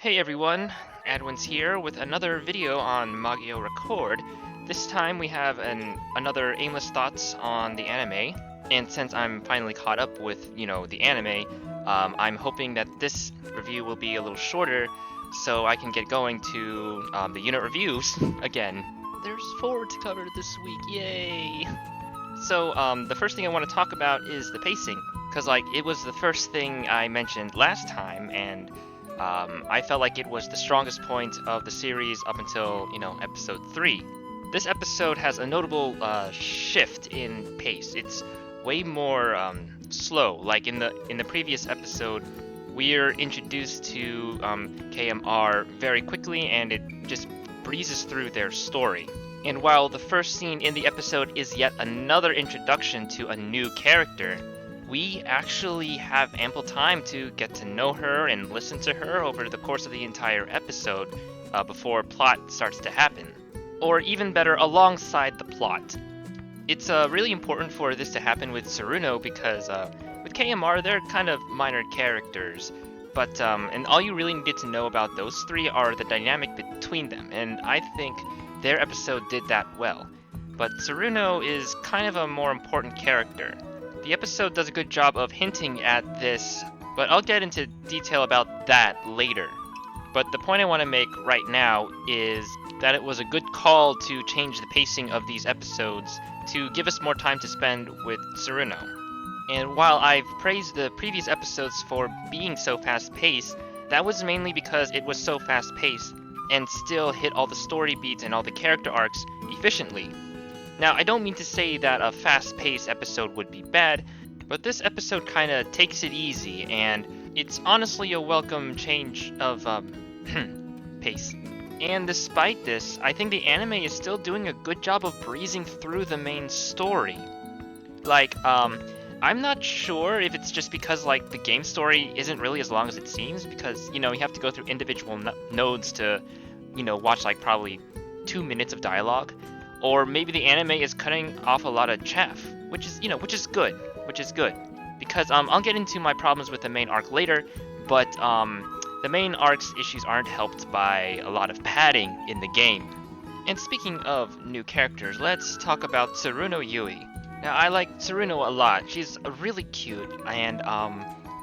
Hey everyone, Adwin's here with another video on MagiReco. This time we have another aimless thoughts on the anime, and since I'm finally caught up with, the anime, I'm hoping that this review will be a little shorter so I can get going to the unit reviews again. There's 4 to cover this week, yay! So, the first thing I want to talk about is the pacing, because, it was the first thing I mentioned last time, and I felt like it was the strongest point of the series up until, episode 3. This episode has a notable shift in pace. It's way more slow. Like in the previous episode, we're introduced to KMR very quickly, and it just breezes through their story. And while the first scene in the episode is yet another introduction to a new character, we actually have ample time to get to know her and listen to her over the course of the entire episode before plot starts to happen. Or even better, alongside the plot. It's really important for this to happen with Tsuruno because with KMR, they're kind of minor characters. But, and all you really needed to know about those 3 are the dynamic between them, and I think their episode did that well. But Tsuruno is kind of a more important character. The episode does a good job of hinting at this, but I'll get into detail about that later. But the point I want to make right now is that it was a good call to change the pacing of these episodes to give us more time to spend with Tsuruno. And while I've praised the previous episodes for being so fast-paced, that was mainly because it was so fast-paced and still hit all the story beats and all the character arcs efficiently. Now, I don't mean to say that a fast-paced episode would be bad, but this episode kinda takes it easy, and it's honestly a welcome change of, pace. And despite this, I think the anime is still doing a good job of breezing through the main story. I'm not sure if it's just because, the game story isn't really as long as it seems, because, you have to go through individual nodes to, watch, probably 2 minutes of dialogue. Or maybe the anime is cutting off a lot of chaff, which is good, because I'll get into my problems with the main arc later, but the main arc's issues aren't helped by a lot of padding in the game. And speaking of new characters, let's talk about Tsuruno Yui. Now, I like Tsuruno a lot. She's really cute, and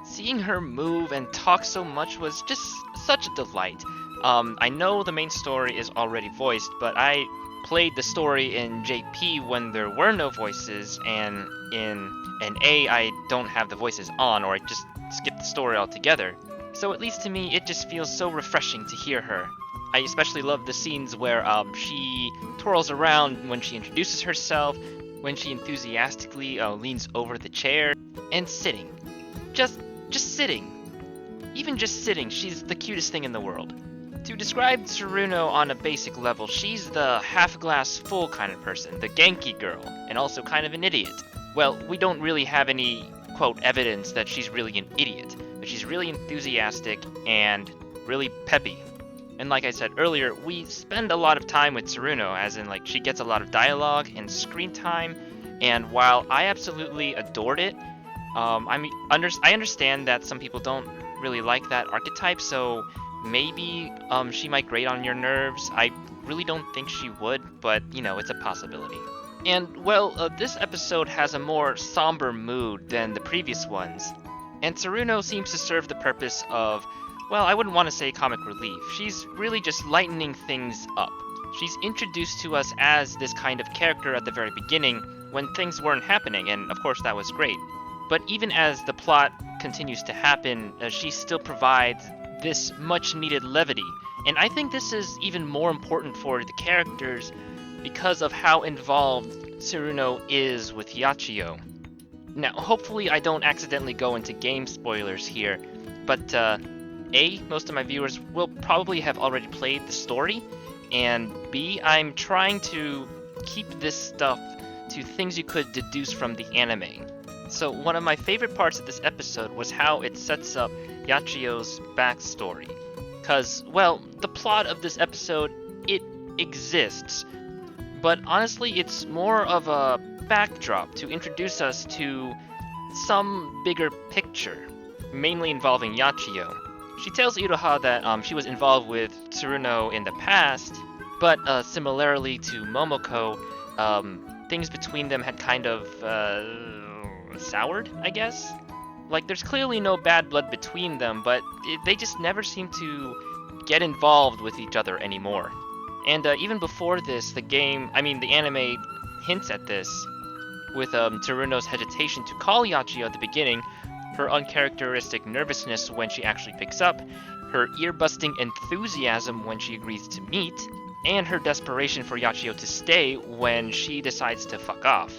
seeing her move and talk so much was just such a delight. I know the main story is already voiced, but I played the story in JP when there were no voices, and in NA I don't have the voices on, or I just skip the story altogether. So at least to me, it just feels so refreshing to hear her. I especially love the scenes where she twirls around when she introduces herself, when she enthusiastically leans over the chair, and sitting. Just sitting. Even just sitting, she's the cutest thing in the world. To describe Tsuruno on a basic level, she's the half-glass full kind of person, the genki girl, and also kind of an idiot. Well, we don't really have any, quote, evidence that she's really an idiot, but she's really enthusiastic and really peppy. And like I said earlier, we spend a lot of time with Tsuruno, as in, she gets a lot of dialogue and screen time, and while I absolutely adored it, I understand that some people don't really like that archetype, so maybe she might grate on your nerves. I really don't think she would, but, it's a possibility. And, well, this episode has a more somber mood than the previous ones. And Tsuruno seems to serve the purpose of, well, I wouldn't want to say comic relief. She's really just lightening things up. She's introduced to us as this kind of character at the very beginning when things weren't happening, and of course that was great. But even as the plot continues to happen, she still provides this much-needed levity, and I think this is even more important for the characters because of how involved Tsuruno is with Yachiyo. Now, hopefully I don't accidentally go into game spoilers here, but A, most of my viewers will probably have already played the story, and B, I'm trying to keep this stuff to things you could deduce from the anime. So one of my favorite parts of this episode was how it sets up Yachiyo's backstory. Cause, well, the plot of this episode, it exists. But honestly, it's more of a backdrop to introduce us to some bigger picture, mainly involving Yachiyo. She tells Iroha that she was involved with Tsuruno in the past, but similarly to Momoko, things between them had kind of soured, I guess? Like, there's clearly no bad blood between them, but they just never seem to get involved with each other anymore. And even before this, the anime hints at this, with Tsuruno's hesitation to call Yachiyo at the beginning, her uncharacteristic nervousness when she actually picks up, her ear-busting enthusiasm when she agrees to meet, and her desperation for Yachiyo to stay when she decides to fuck off.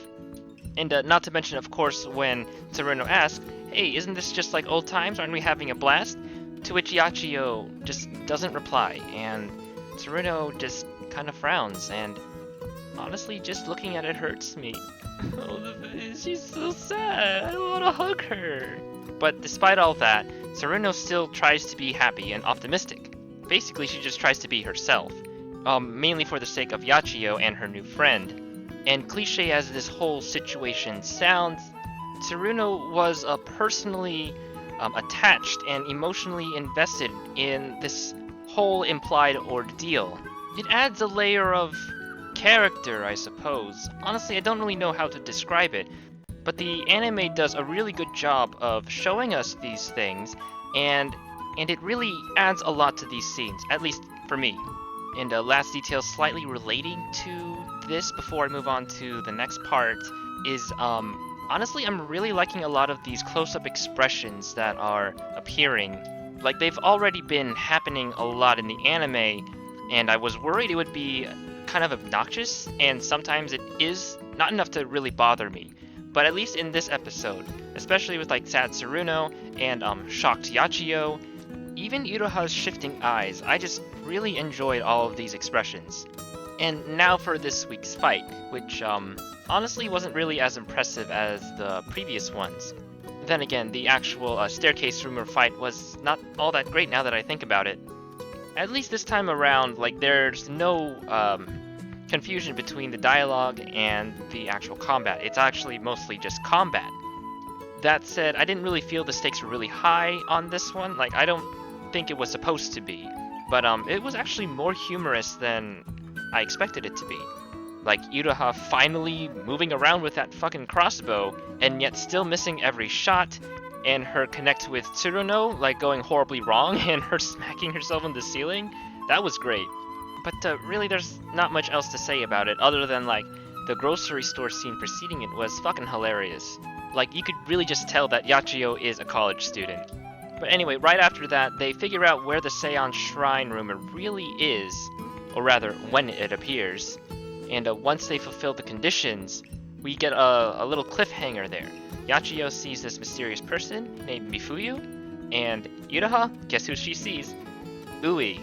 And not to mention, of course, when Tsuruno asks, "Hey, isn't this just like old times? Aren't we having a blast?" To which Yachiyo just doesn't reply, and Tsuruno just kind of frowns, and honestly, just looking at it hurts me. Oh, she's so sad. I don't want to hug her. But despite all that, Tsuruno still tries to be happy and optimistic. Basically, she just tries to be herself, mainly for the sake of Yachiyo and her new friend. And cliche as this whole situation sounds, Tsuruno was personally attached and emotionally invested in this whole implied ordeal. It adds a layer of character, I suppose. Honestly, I don't really know how to describe it, but the anime does a really good job of showing us these things, and it really adds a lot to these scenes, at least for me. And last detail slightly relating to this before I move on to the next part is, honestly, I'm really liking a lot of these close-up expressions that are appearing. Like, they've already been happening a lot in the anime, and I was worried it would be kind of obnoxious, and sometimes it is not enough to really bother me. But at least in this episode, especially with like sad Tsuruno and shocked Yachiyo, even Iroha's shifting eyes, I just really enjoyed all of these expressions. And now for this week's fight, which honestly wasn't really as impressive as the previous ones. Then again, the actual staircase rumor fight was not all that great now that I think about it. At least this time around, like, there's no confusion between the dialogue and the actual combat. It's actually mostly just combat. That said, I didn't really feel the stakes were really high on this one. Like, I don't think it was supposed to be. But it was actually more humorous than I expected it to be. Like, Iroha finally moving around with that fucking crossbow, and yet still missing every shot, and her connect with Tsuruno, like, going horribly wrong, and her smacking herself on the ceiling. That was great. But really, there's not much else to say about it, other than, like, the grocery store scene preceding it was fucking hilarious. Like, you could really just tell that Yachiyo is a college student. But anyway, right after that, they figure out where the Seance Shrine rumor really is, or rather, when it appears. And once they fulfill the conditions, we get a little cliffhanger there. Yachiyo sees this mysterious person named Mifuyu, and Iroha, guess who she sees? Ui.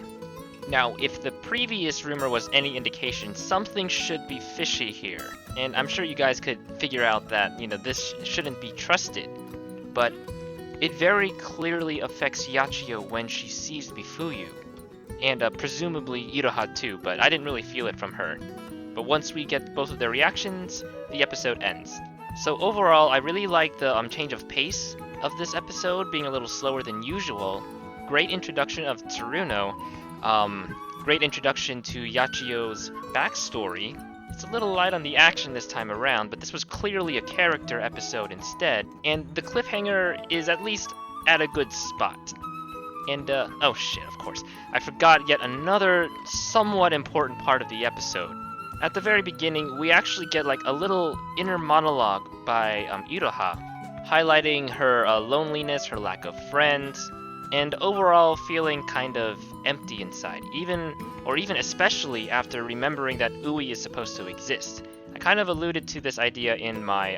Now, if the previous rumor was any indication, something should be fishy here. And I'm sure you guys could figure out that, this shouldn't be trusted. But it very clearly affects Yachiyo when she sees Mifuyu. And presumably Iroha too, but I didn't really feel it from her. But once we get both of their reactions, the episode ends. So overall, I really like the change of pace of this episode, being a little slower than usual. Great introduction of Tsuruno. Great introduction to Yachiyo's backstory. It's a little light on the action this time around, but this was clearly a character episode instead. And the cliffhanger is at least at a good spot. And, oh shit, of course. I forgot yet another somewhat important part of the episode. At the very beginning, we actually get like a little inner monologue by Iroha, highlighting her loneliness, her lack of friends, and overall feeling kind of empty inside, even especially after remembering that Ui is supposed to exist. I kind of alluded to this idea in my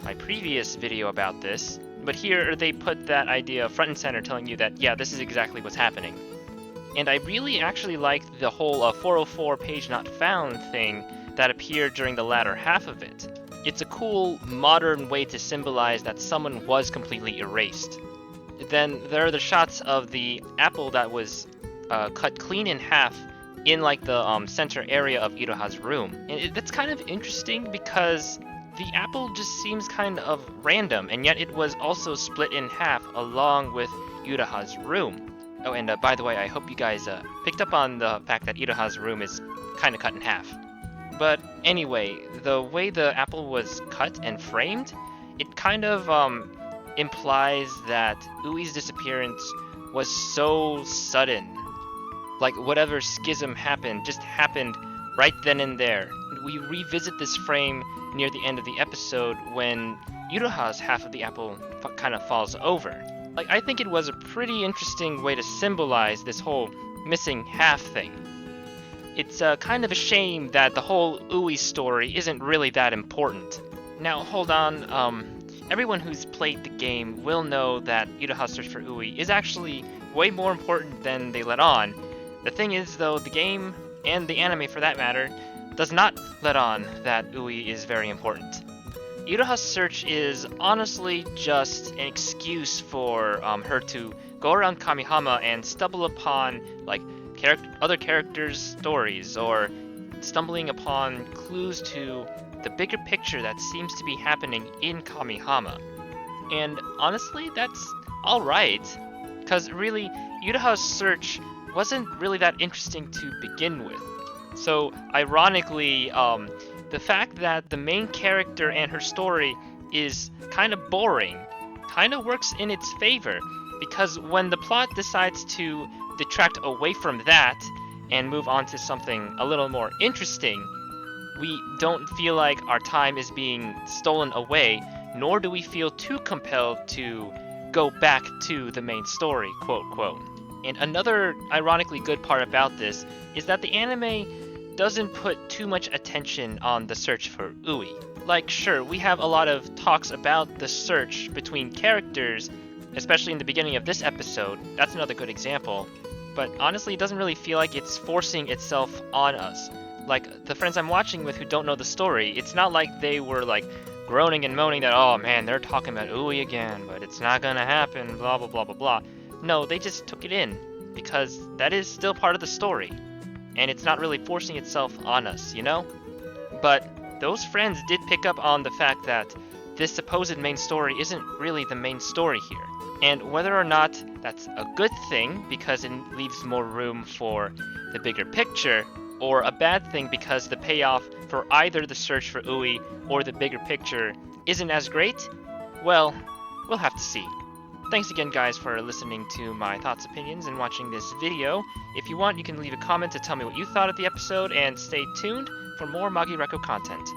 my previous video about this, but here they put that idea front and center, telling you that, yeah, this is exactly what's happening. And I really actually liked the whole 404 page not found thing that appeared during the latter half of it. It's a cool, modern way to symbolize that someone was completely erased. Then there are the shots of the apple that was cut clean in half in like the center area of Iroha's room. And that's kind of interesting because the apple just seems kind of random, and yet it was also split in half along with Iroha's room. Oh, and by the way, I hope you guys picked up on the fact that Iroha's room is kind of cut in half. But anyway, the way the apple was cut and framed, it kind of implies that Ui's disappearance was so sudden. Like whatever schism happened just happened right then and there. We revisit this frame near the end of the episode when Iroha's half of the apple kind of falls over. Like, I think it was a pretty interesting way to symbolize this whole missing half thing. It's kind of a shame that the whole Ui story isn't really that important. Now, hold on, everyone who's played the game will know that Iroha's search for Ui is actually way more important than they let on. The thing is, though, the game, and the anime for that matter, does not let on that Ui is very important. Iroha's search is honestly just an excuse for her to go around Kamihama and stumble upon like other characters' stories, or stumbling upon clues to the bigger picture that seems to be happening in Kamihama. And honestly, that's alright, because really, Iroha's search wasn't really that interesting to begin with. So, ironically, the fact that the main character and her story is kind of boring kind of works in its favor, because when the plot decides to detract away from that and move on to something a little more interesting, we don't feel like our time is being stolen away, nor do we feel too compelled to go back to the main story, quote, quote. And another ironically good part about this is that the anime doesn't put too much attention on the search for Ui. Like, sure, we have a lot of talks about the search between characters, especially in the beginning of this episode. That's another good example. But honestly, it doesn't really feel like it's forcing itself on us. Like, the friends I'm watching with who don't know the story, it's not like they were like groaning and moaning that, oh man, they're talking about Ui again, but it's not gonna happen, blah blah blah blah blah. No, they just took it in, because that is still part of the story. And it's not really forcing itself on us, you know? But those friends did pick up on the fact that this supposed main story isn't really the main story here. And whether or not that's a good thing because it leaves more room for the bigger picture, or a bad thing because the payoff for either the search for Ui or the bigger picture isn't as great, well, we'll have to see. Thanks again, guys, for listening to my thoughts, opinions, and watching this video. If you want, you can leave a comment to tell me what you thought of the episode, and stay tuned for more MagiReco content.